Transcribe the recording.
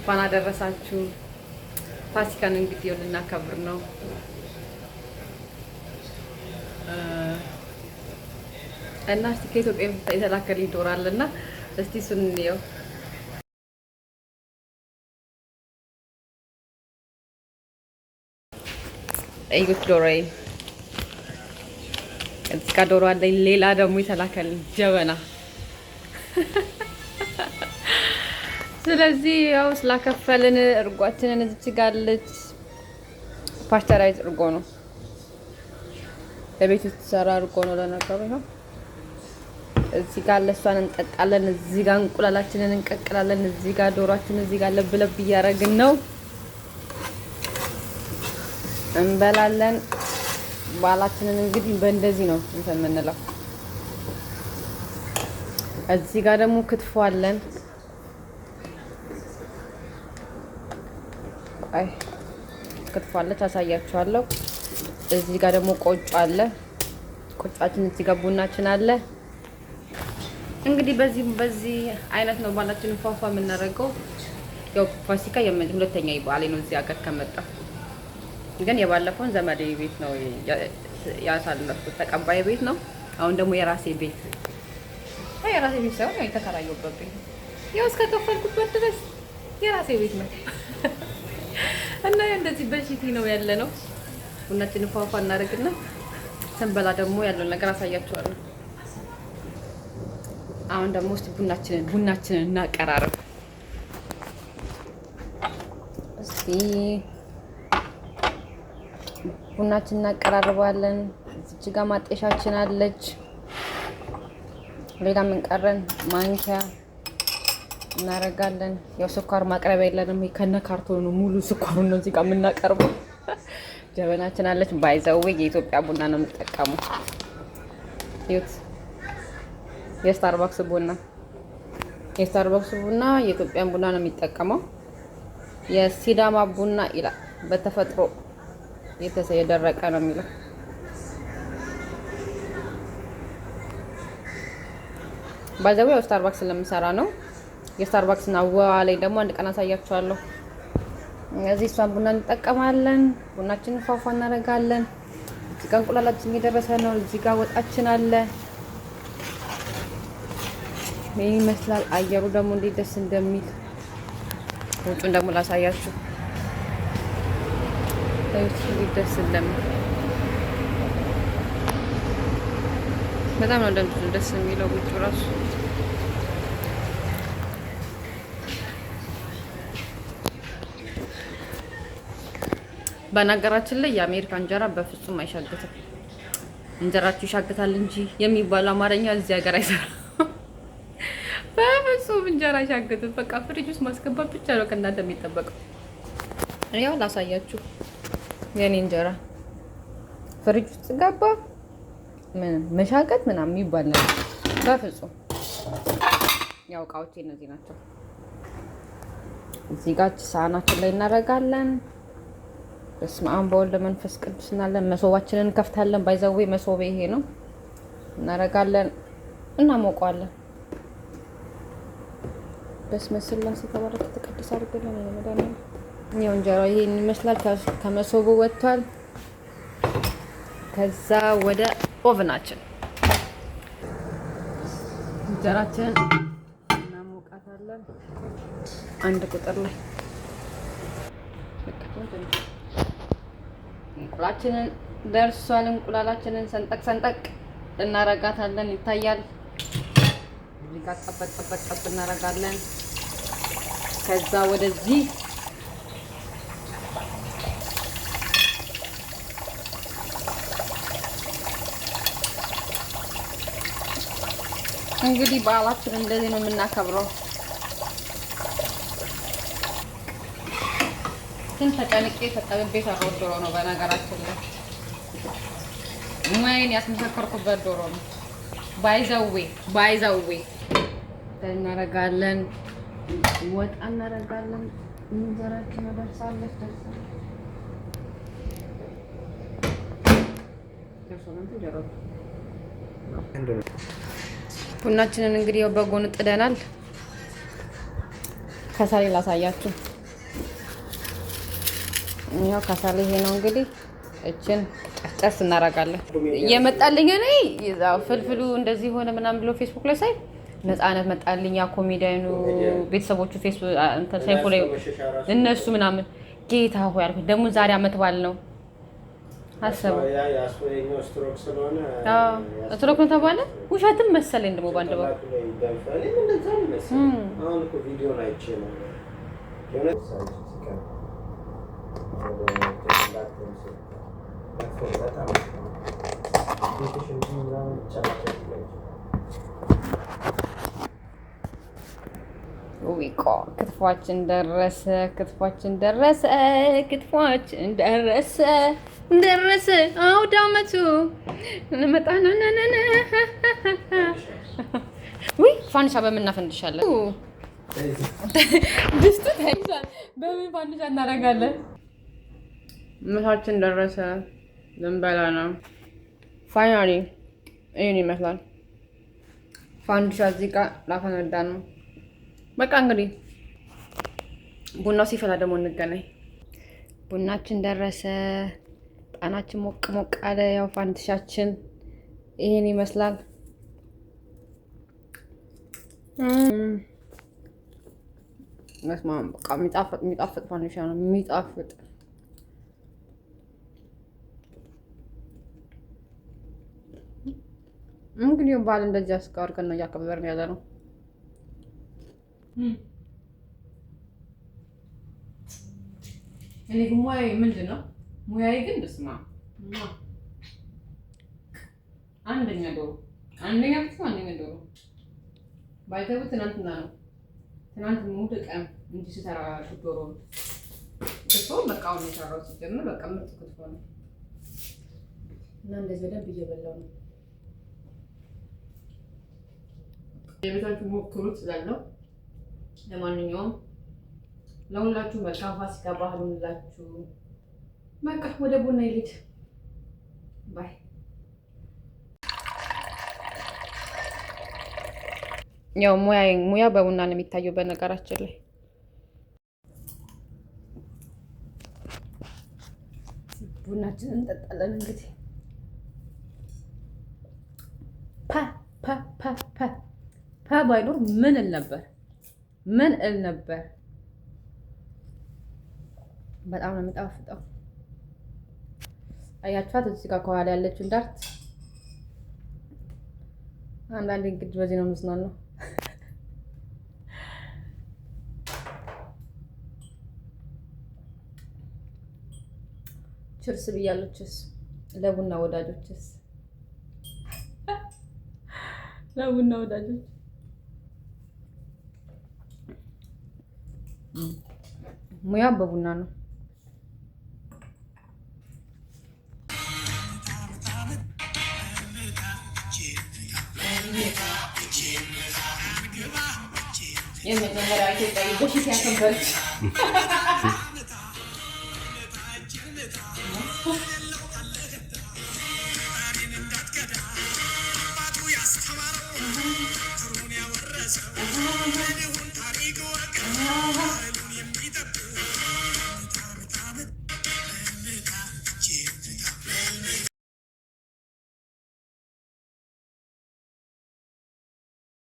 እንኳን አደረሳችሁ። ፋሲካን እንግዲህ ልናከብር ነው። እና እስቲ ከኢትዮጵያ የተላከልኝ ዶሮ አለና እስቲ እሱን እንየው። እዩት ዶሮዬ። እዚህ ጋር ዶሮ አለኝ። ሌላ ደግሞ የተላከልኝ ጀበና። ስለዚህ ያው ስላከፈልን እርጓችንን እዚች ጋር አለች። ፓስቸራይዝ እርጎ ነው፣ ለቤት የተሰራ እርጎ ነው ለነገሩ። ይኸው እዚህ ጋር ለሷን እንጠጣለን። እዚህ ጋር እንቁላላችንን እንቀቅላለን። እዚህ ጋር ዶሮአችንን እዚህ ጋር ለብለብ እያደረግን ነው እንበላለን። ባላችንን እንግዲህ በእንደዚህ ነው እንትን የምንለው። እዚህ ጋር ደግሞ ክትፎ አለን። አይ ክትፎ አለች፣ አሳያችኋለሁ። እዚህ ጋር ደግሞ ቆጮ አለ። ቆጫችን እዚህ ጋር ቡናችን አለ። እንግዲህ በዚህ አይነት ነው ባላችንን ፏፏ የምናደርገው። ያው ፋሲካ ሁለተኛ በዓሌ ነው እዚህ ሀገር ከመጣ። ግን የባለፈውን ዘመዴ ቤት ነው ያሳለፍኩት፣ ተቀባይ ቤት ነው። አሁን ደግሞ የራሴ ቤት ሳይሆን የተከራየሁበት ቤት ነው። ያው እስከከፈልኩበት ድረስ የራሴ ቤት ነው እና እንደዚህ በሽቲ ነው ያለ ነው። ቡናችንን ፏፏ እናደርግና ስንበላ ደግሞ ያለውን ነገር አሳያችኋለሁ። አሁን ደግሞ እስቲ ቡናችንን እናቀራርብ እስቲ። ቡናችንን እናቀራርባለን። እዚህ ጋር ማጤሻችን አለች። ሌላ ምን ቀረን? ማንኪያ እናደርጋለን። ያው ስኳር ማቅረቢያ የለንም። ከነ ካርቶኑ ሙሉ ስኳሩን ነው እዚህ ጋር የምናቀርበው። ጀበናችን አለች። ባይዘው የኢትዮጵያ ቡና ነው የምጠቀመው። ይኸውት የስታርባክስ ቡና የኢትዮጵያን ቡና ነው የሚጠቀመው። የሲዳማ ቡና ይላል። በተፈጥሮ የደረቀ ነው የሚለው። ባይዘው ያው ስታርባክስ ስለምሰራ ነው። የስታርባክስና አዋላይ ደግሞ አንድ ቀን አሳያችኋለሁ። እዚህ እሷን ቡና እንጠቀማለን። ቡናችንን ፏፏ እናደርጋለን። እዚህ ጋር እንቁላላችን እየደረሰ ነው። እዚህ ጋር ወጣችን አለ። ይህ ይመስላል። አየሩ ደግሞ እንዴት ደስ እንደሚል ውጩን ደግሞ ላሳያችሁ። እንዴት ደስ እንደሚል በጣም ነው ደስ የሚለው ውጩ ራሱ። በነገራችን ላይ የአሜሪካ እንጀራ በፍጹም አይሻግትም። እንጀራችሁ ይሻግታል እንጂ የሚባለው አማርኛ እዚህ ሀገር አይሰራም። በፍጹም እንጀራ አይሻግትም። በቃ ፍሪጅ ውስጥ ማስገባት ብቻ ነው ከእናንተ የሚጠበቀው። ያው ላሳያችሁ። የኔ እንጀራ ፍሪጅ ውስጥ ገባ ምንም መሻገት ምናምን የሚባል ነገር በፍጹም። ያው እቃዎቼ እነዚህ ናቸው። እዚህ ጋር ሳህናችን ላይ እናደርጋለን። በስመ አብ በወልድ መንፈስ ቅዱስ እናለን። መሶባችንን እንከፍታለን። ባይዘዌ መሶቤ ይሄ ነው። እናደርጋለን፣ እናሞቀዋለን። በስመ ስላሴ ተባረከ ተቀደሰ አድርገን ለመዳን ነው። እንጀራ ይሄን ይመስላል። ከመሶቡ ወጥቷል። ከዛ ወደ ኦቭናችን እንጀራችንን እናሞቃታለን። አንድ ቁጥር ላይ እንቁላላችንን ደርሷል። እንቁላላችንን ሰንጠቅ እናረጋታለን። ይታያል። እዚህ ጋር ጠበጥ እናረጋለን። ከዛ ወደዚህ እንግዲህ በዓላችን እንደዚህ ነው የምናከብረው። ግን ተጨንቄ ተጠብቤ ሰራሁት ዶሮ ነው። በነገራችን ላይ ሙያዬን ያስመሰከርኩበት ዶሮ ነው። ባይዘዌ እናረጋለን፣ ወጣ እናረጋለን። እንጀራችን ደርሳለች። ቡናችንን እንግዲህ በጎን ጥደናል። ከሰሌ ላሳያችሁ። ያው ካሳለ ይሄ ነው እንግዲህ እችን ጨስ እናደርጋለን። የመጣልኝ እኔ ያው ፍልፍሉ እንደዚህ ሆነ ምናምን ብሎ ፌስቡክ ላይ ሳይ ነፃነት መጣልኝ። ያ ኮሜዲያኑ ቤተሰቦቹ ፌስቡክ እንትን ሳይፎ ላይ እነሱ ምናምን ጌታ ሆይ አልኩኝ። ደግሞ ዛሬ አመት በዓል ነው አሰቡ። ስትሮክ ነው ተባለ። ውሸትም መሰለኝ ደግሞ ባንድ በኩል ዊቆ ክትፏችን ደረሰ፣ ክትፏችን ደረሰ፣ ክትፏችን ደረሰ ደረሰ። አውደ ዓመቱ እንመጣ ነው። ውይ ፋንዲሻ በምን እናፈንድሻለን? ድስቱ ተይዟል። በምን ፋንዲሻ እናደርጋለን? ምሳችን ደረሰ፣ ልንበላ ነው። ፋይናሊ ይሄን ይመስላል። ፋንዲሻ እዚህ ጋር ላፈነዳ ነው። በቃ እንግዲህ ቡናው ሲፈላ ደግሞ እንገናኝ። ቡናችን ደረሰ፣ ጣናችን ሞቅ ሞቅ አለ። ያው ፋንዲሻችን ይሄን ይመስላል። መስማም በቃ የሚጣፍጥ ፋንዲሻ ነው የሚጣፍጥ። እንግዲህ በዓል እንደዚህ አስቀርቀን ነው እያከበርን ያለ ነው። እኔ ግን ሙያዬ ምንድን ነው? ሙያዬ ግን በስማ አንደኛ ዶሮ አንደኛ ዶሮ ባይተው ትናንትና ነው። ትናንት ሙሉ ቀን እንጂ ሲሰራ ዶሮ ክትፎ መቃወም የሰራው ሲጀምር በቃ ምርጥ ክትፎ ነው እና እንደዚህ በደንብ እየበላው ነው። የቤታችሁ ሞክሩት እላለሁ። ለማንኛውም ለሁላችሁ መልካም ፋሲካ በዓል ይሁንላችሁ። በቃ ወደ ቡና ይልድ ባይ። ያው ሙያ በቡና ነው የሚታየው። በነገራችን ላይ ቡናችንን እንጠጣለን እንግዲህ ፓ ባይኖር ምን እል ነበር? በጣም ነው የሚጣፍጠው። አያችኋት እዚህ ጋር ከኋላ ያለችው እንዳርት። አንዳንዴ እንግዲህ በዚህ ነው የምዝናናው። ችርስ ብያለችስ ለቡና ወዳጆችስ ለቡና ወዳጆች ሙያ በቡና ነው። የመጀመሪያ ኢትዮጵያዊ በሽት ያከበረች